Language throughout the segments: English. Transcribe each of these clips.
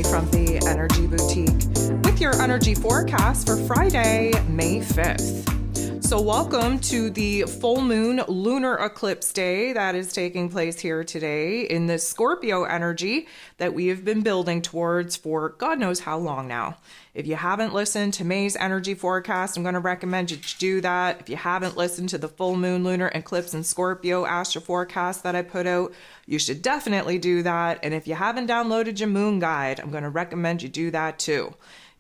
Emily from the Energy Boutique with your energy forecast for Friday, May 5th. So welcome to the full moon lunar eclipse day that is taking place here today in this Scorpio energy that we have been building towards for God knows how long now. If you haven't listened to May's energy forecast, I'm going to recommend you do that. If you haven't listened to the full moon lunar eclipse in Scorpio astro forecast that I put out, you should definitely do that. And if you haven't downloaded your moon guide, I'm going to recommend you do that too.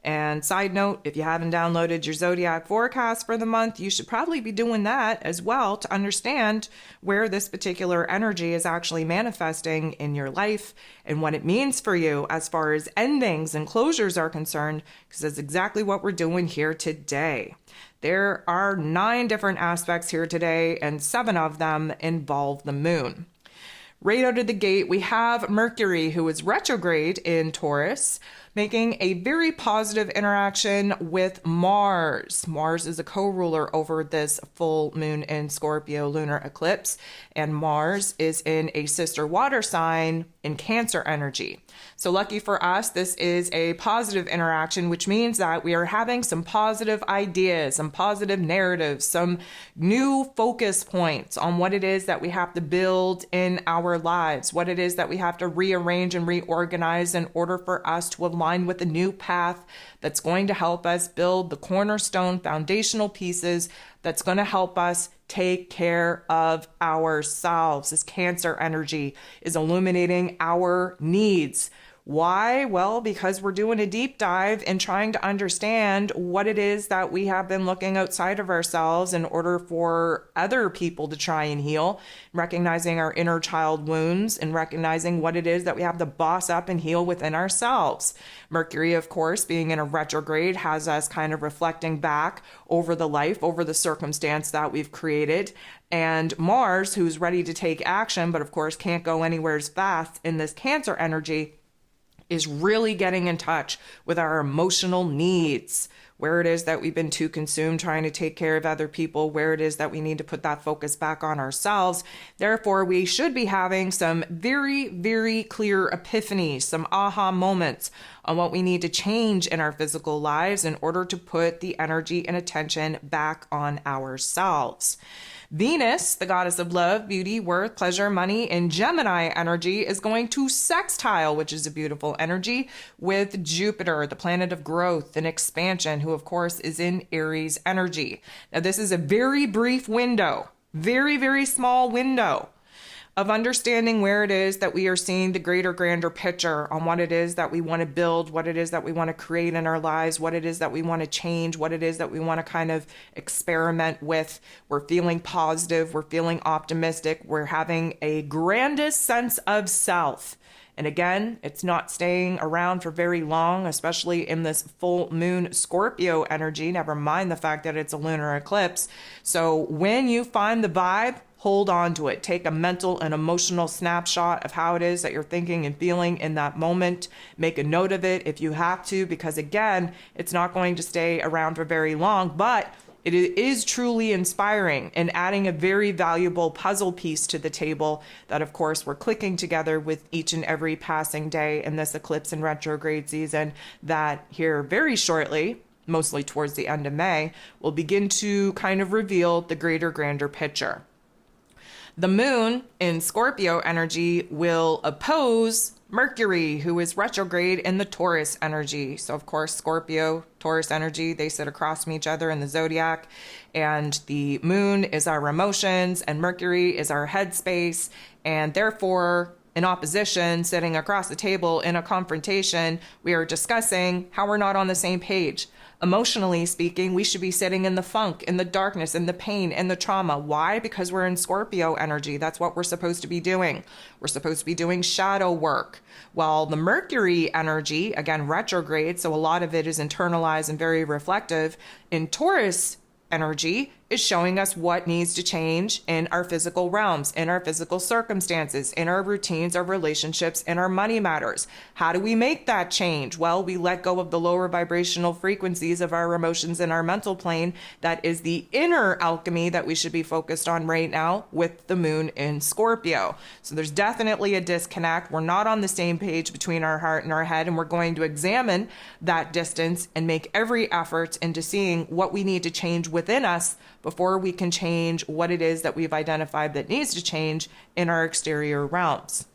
And side note, if you haven't downloaded your zodiac forecast for the month, you should probably be doing that as well to understand where this particular energy is actually manifesting in your life and what it means for you as far as endings and closures are concerned, because that's exactly what we're doing here today. There are 9 different aspects here today, and 7 of them involve the moon. Right out of the gate, we have Mercury, who is retrograde in Taurus, making a very positive interaction with Mars. Mars is a co-ruler over this full moon in Scorpio lunar eclipse, and Mars is in a sister water sign in Cancer energy. So lucky for us, this is a positive interaction, which means that we are having some positive ideas, some positive narratives, some new focus points on what it is that we have to build in our lives, what it is that we have to rearrange and reorganize in order for us to align with a new path that's going to help us build the cornerstone foundational pieces that's going to help us take care of ourselves. This Cancer energy is illuminating our needs. Why? Well, because we're doing a deep dive and trying to understand what it is that we have been looking outside of ourselves in order for other people to try and heal, recognizing our inner child wounds and recognizing what it is that we have to boss up and heal within ourselves. Mercury, of course, being in a retrograde, has us kind of reflecting back over the life, over the circumstance that we've created. And Mars, who's ready to take action, but of course can't go anywhere as fast in this Cancer energy, is really getting in touch with our emotional needs, where it is that we've been too consumed trying to take care of other people, where it is that we need to put that focus back on ourselves. Therefore, we should be having some very, very clear epiphanies, some aha moments on what we need to change in our physical lives in order to put the energy and attention back on ourselves. Venus, the goddess of love, beauty, worth, pleasure, money, and Gemini energy is going to sextile, which is a beautiful energy, with Jupiter, the planet of growth and expansion, who of course is in Aries energy. Now this is a very brief window, very, very small window of understanding where it is that we are seeing the greater, grander picture on what it is that we want to build, what it is that we want to create in our lives, what it is that we want to change, what it is that we want to kind of experiment with. We're feeling positive, we're feeling optimistic, we're having a grandest sense of self. And again, it's not staying around for very long, especially in this full moon Scorpio energy, never mind the fact that it's a lunar eclipse. So when you find the vibe, hold on to it. Take a mental and emotional snapshot of how it is that you're thinking and feeling in that moment. Make a note of it if you have to, because again, it's not going to stay around for very long, but it is truly inspiring and adding a very valuable puzzle piece to the table that, of course, we're clicking together with each and every passing day in this eclipse and retrograde season that here very shortly, mostly towards the end of May, will begin to kind of reveal the greater, grander picture. The moon in Scorpio energy will oppose Mercury, who is retrograde in the Taurus energy. So of course, Scorpio, Taurus energy, they sit across from each other in the zodiac, and the moon is our emotions and Mercury is our headspace, and therefore in opposition, sitting across the table in a confrontation, we are discussing how we're not on the same page. Emotionally speaking, we should be sitting in the funk, in the darkness, in the pain, in the trauma. Why? Because we're in Scorpio energy. That's what we're supposed to be doing. We're supposed to be doing shadow work. While the Mercury energy, again, retrograde, so a lot of it is internalized and very reflective. In Taurus energy is showing us what needs to change in our physical realms, in our physical circumstances, in our routines, our relationships, in our money matters. How do we make that change? Well, we let go of the lower vibrational frequencies of our emotions in our mental plane. That is the inner alchemy that we should be focused on right now with the moon in Scorpio. So there's definitely a disconnect. We're not on the same page between our heart and our head, and we're going to examine that distance and make every effort into seeing what we need to change within us before we can change what it is that we've identified that needs to change in our exterior realms.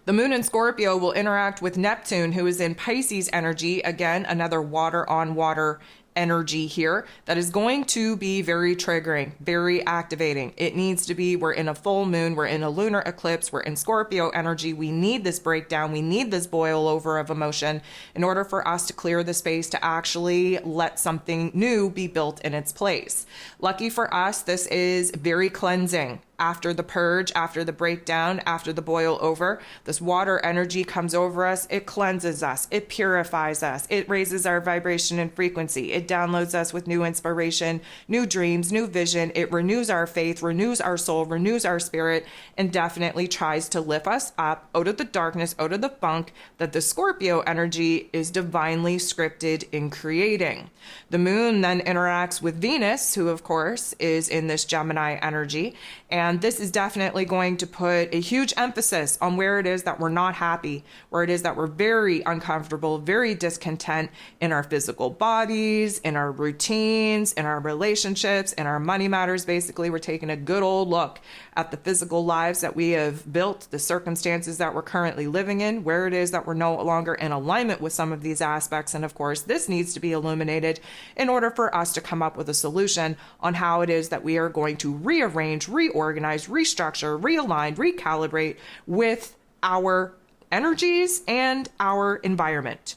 The moon in Scorpio will interact with Neptune, who is in Pisces energy. Again, another water on water energy here that is going to be very triggering, very activating. It needs to be, we're in a full moon, we're in a lunar eclipse, we're in Scorpio energy. We need this breakdown. We need this boil over of emotion in order for us to clear the space to actually let something new be built in its place. Lucky for us, this is very cleansing. After the purge, after the breakdown, after the boil over, this water energy comes over us. It cleanses us. It purifies us. It raises our vibration and frequency. It downloads us with new inspiration, new dreams, new vision. It renews our faith, renews our soul, renews our spirit, and definitely tries to lift us up out of the darkness, out of the funk that the Scorpio energy is divinely scripted in creating. The moon then interacts with Venus, who of course is in this Gemini energy, and this is definitely going to put a huge emphasis on where it is that we're not happy, where it is that we're very uncomfortable, very discontent in our physical bodies, in our routines, in our relationships, in our money matters. Basically, we're taking a good old look at the physical lives that we have built, the circumstances that we're currently living in, where it is that we're no longer in alignment with some of these aspects. And of course, this needs to be illuminated in order for us to come up with a solution on how it is that we are going to rearrange, reorganize, restructure, realign, recalibrate with our energies and our environment.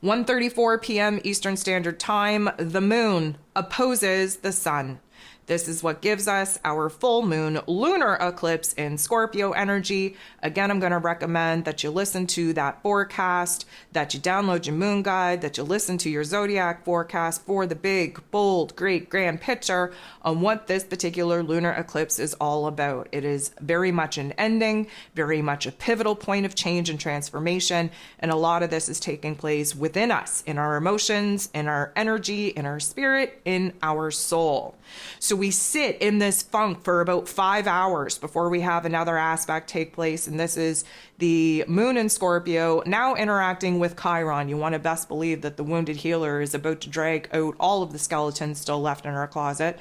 1:34 p.m. Eastern Standard Time, the moon opposes the sun. This is what gives us our full moon lunar eclipse in Scorpio energy. Again, I'm going to recommend that you listen to that forecast, that you download your moon guide, that you listen to your zodiac forecast for the big, bold, great, grand picture on what this particular lunar eclipse is all about. It is very much an ending, very much a pivotal point of change and transformation. And a lot of this is taking place within us, in our emotions, in our energy, in our spirit, in our soul. So we sit in this funk for about 5 hours before we have another aspect take place. And this is the moon in Scorpio now interacting with Chiron. You want to best believe that the wounded healer is about to drag out all of the skeletons still left in our closet,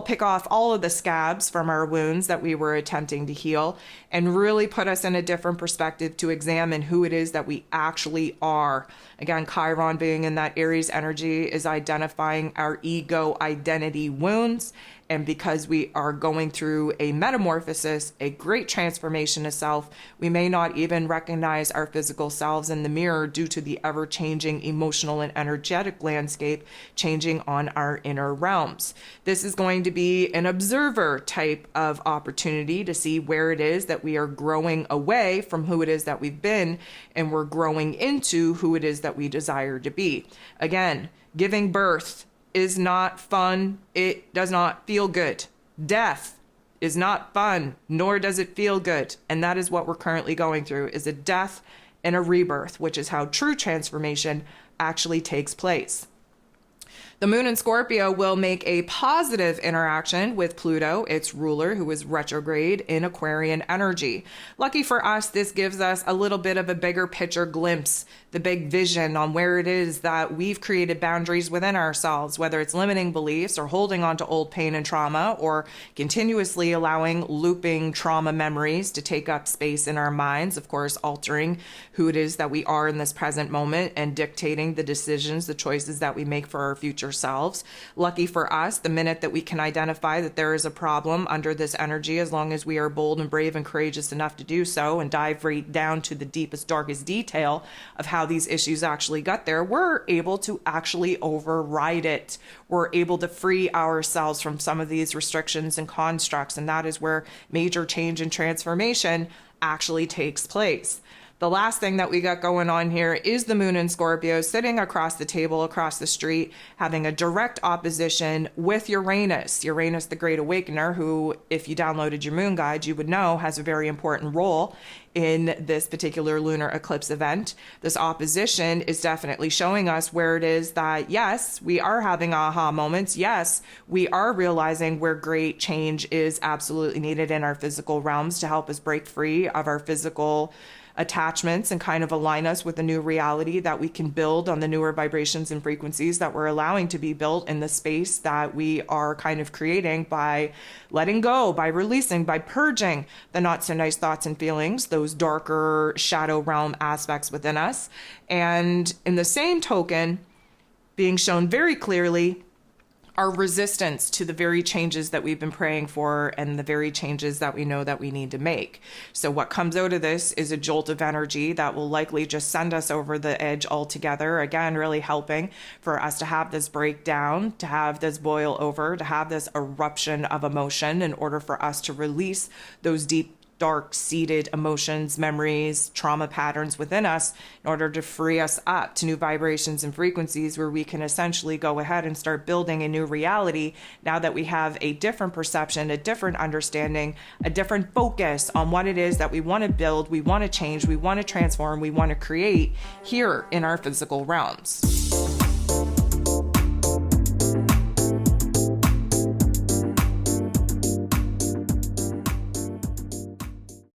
pick off all of the scabs from our wounds that we were attempting to heal, and really put us in a different perspective to examine who it is that we actually are. Again, Chiron being in that Aries energy is identifying our ego identity wounds. And because we are going through a metamorphosis, a great transformation of self, we may not even recognize our physical selves in the mirror due to the ever-changing emotional and energetic landscape changing on our inner realms. This is going to be an observer type of opportunity to see where it is that we are growing away from who it is that we've been, and we're growing into who it is that we desire to be. Again, giving birth is not fun. It does not feel good. Death is not fun, nor does it feel good. And that is what we're currently going through, is a death and a rebirth, which is how true transformation actually takes place. The moon in Scorpio will make a positive interaction with Pluto, its ruler, who is retrograde in Aquarian energy. Lucky for us, this gives us a little bit of a bigger picture glimpse, the big vision on where it is that we've created boundaries within ourselves, whether it's limiting beliefs or holding on to old pain and trauma, or continuously allowing looping trauma memories to take up space in our minds, of course, altering who it is that we are in this present moment and dictating the decisions, the choices that we make for our future selves. Lucky for us, the minute that we can identify that there is a problem under this energy, as long as we are bold and brave and courageous enough to do so and dive right down to the deepest, darkest detail of how these issues actually got there, we're able to actually override it. We're able to free ourselves from some of these restrictions and constructs, and that is where major change and transformation actually takes place. The last thing that we got going on here is the moon in Scorpio sitting across the table, across the street, having a direct opposition with Uranus. Uranus, the Great Awakener, who, if you downloaded your moon guide, you would know has a very important role in this particular lunar eclipse event. This opposition is definitely showing us where it is that, yes, we are having aha moments. Yes, we are realizing where great change is absolutely needed in our physical realms to help us break free of our physical attachments and kind of align us with a new reality that we can build on the newer vibrations and frequencies that we're allowing to be built in the space that we are kind of creating by letting go, by releasing, by purging the not so nice thoughts and feelings, those darker shadow realm aspects within us. And in the same token, being shown very clearly our resistance to the very changes that we've been praying for and the very changes that we know that we need to make. So what comes out of this is a jolt of energy that will likely just send us over the edge altogether. Again, really helping for us to have this breakdown, to have this boil over, to have this eruption of emotion in order for us to release those deep, dark-seated emotions, memories, trauma patterns within us in order to free us up to new vibrations and frequencies where we can essentially go ahead and start building a new reality now that we have a different perception, a different understanding, a different focus on what it is that we want to build, we want to change, we want to transform, we want to create here in our physical realms.